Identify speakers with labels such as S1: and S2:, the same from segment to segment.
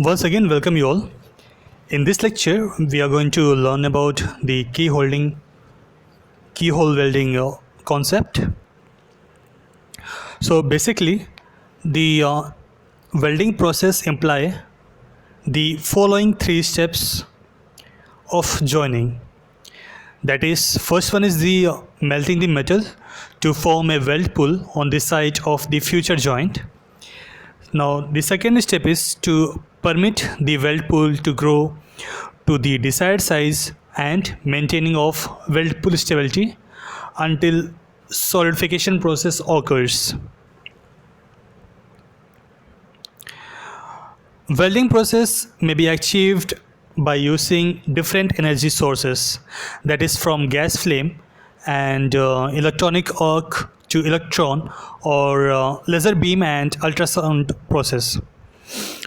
S1: Once again, welcome you all. In this lecture, we are going to learn about the keyhole welding concept. So basically, the welding process imply the following three steps of joining. That is, first one is the melting the metal to form a weld pool on the side of the future joint. Now, the second step is to permit the weld pool to grow to the desired size and maintaining of weld pool stability until solidification process occurs. Welding process may be achieved by using different energy sources, that is from gas flame and electronic arc to electron or laser beam and ultrasound process.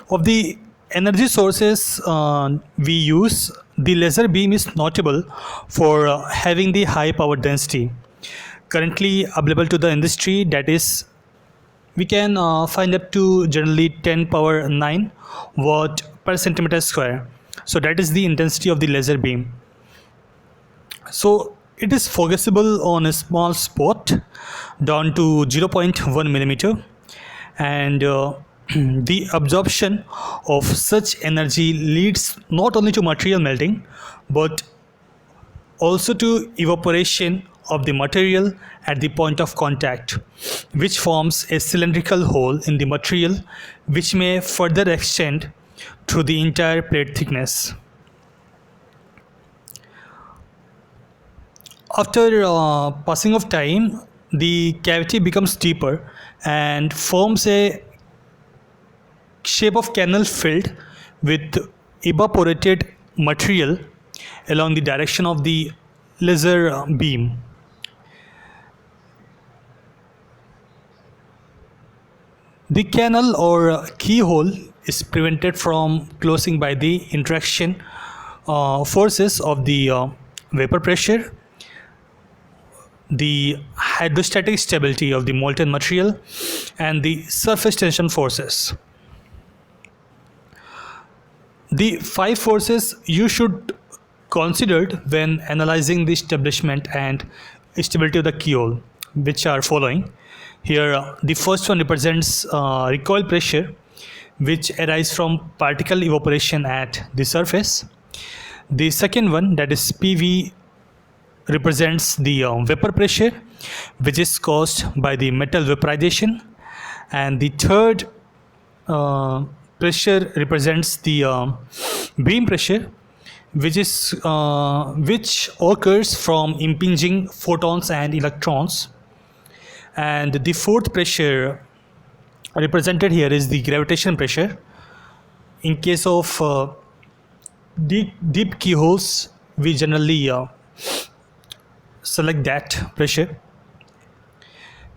S1: Of the energy sources we use, the laser beam is notable for having the high power density currently available to the industry, that is we can find up to generally 10 power 9 watt per centimeter square. So that is the intensity of the laser beam. So it is focusable on a small spot down to 0.1 millimeter, and the absorption of such energy leads not only to material melting but also to evaporation of the material at the point of contact, which forms a cylindrical hole in the material which may further extend through the entire plate thickness. After passing of time, the cavity becomes deeper and forms a shape of canal filled with evaporated material along the direction of the laser beam. The canal or keyhole is prevented from closing by the interaction forces of the vapor pressure, the hydrostatic stability of the molten material, and the surface tension forces. The five forces you should consider when analyzing the establishment and stability of the keyhole, which are following. Here, the first one represents recoil pressure, which arises from particle evaporation at the surface. The second one, that is PV, represents the vapor pressure, which is caused by the metal vaporization. And the third pressure represents the beam pressure, which occurs from impinging photons and electrons. And the fourth pressure represented here is the gravitation pressure. In case of deep keyholes, we generally select that pressure.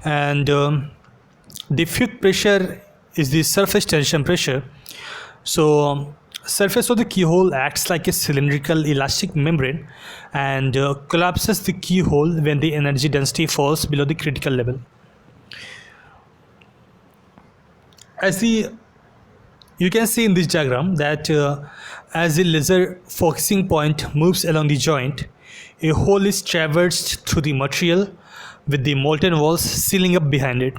S1: And the fifth pressure is the surface tension pressure. So surface of the keyhole acts like a cylindrical elastic membrane and collapses the keyhole when the energy density falls below the critical level. As you can see in this diagram that as the laser focusing point moves along the joint, a hole is traversed through the material with the molten walls sealing up behind it.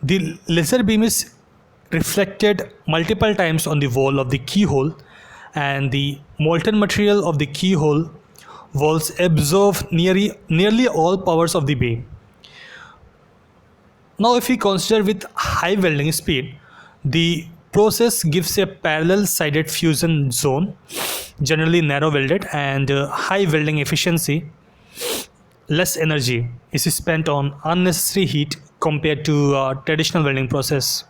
S1: The laser beam is reflected multiple times on the wall of the keyhole, and the molten material of the keyhole walls absorb nearly all powers of the beam. Now, if we consider with high welding speed, the process gives a parallel sided fusion zone, generally narrow welded, and high welding efficiency. Less energy is spent on unnecessary heat compared to traditional welding process.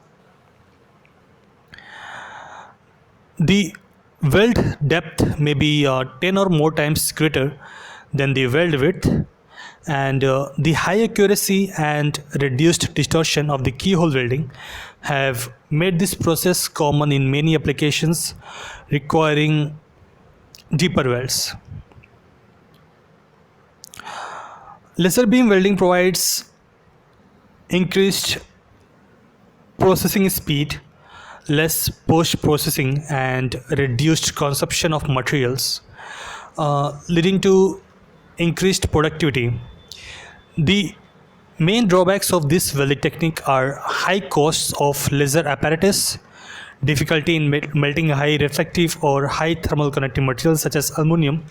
S1: The weld depth may be 10 or more times greater than the weld width, and the high accuracy and reduced distortion of the keyhole welding have made this process common in many applications requiring deeper welds. Laser beam welding provides increased processing speed, less post processing, and reduced consumption of materials, leading to increased productivity. The main drawbacks of this welding technique are high costs of laser apparatus, difficulty in melting high reflective or high thermal conducting materials such as aluminum,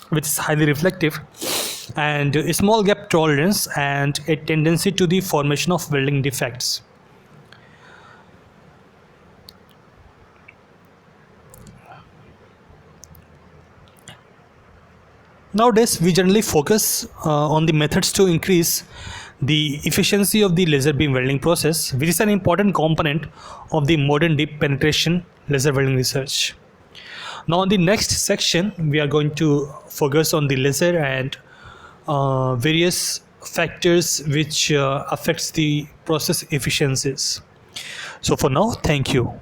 S1: which is highly reflective, and a small gap tolerance, and a tendency to the formation of welding defects. Nowadays, we generally focus on the methods to increase the efficiency of the laser beam welding process, which is an important component of the modern deep penetration laser welding research. Now, in the next section, we are going to focus on the laser and various factors which affects the process efficiencies. So, for now, thank you.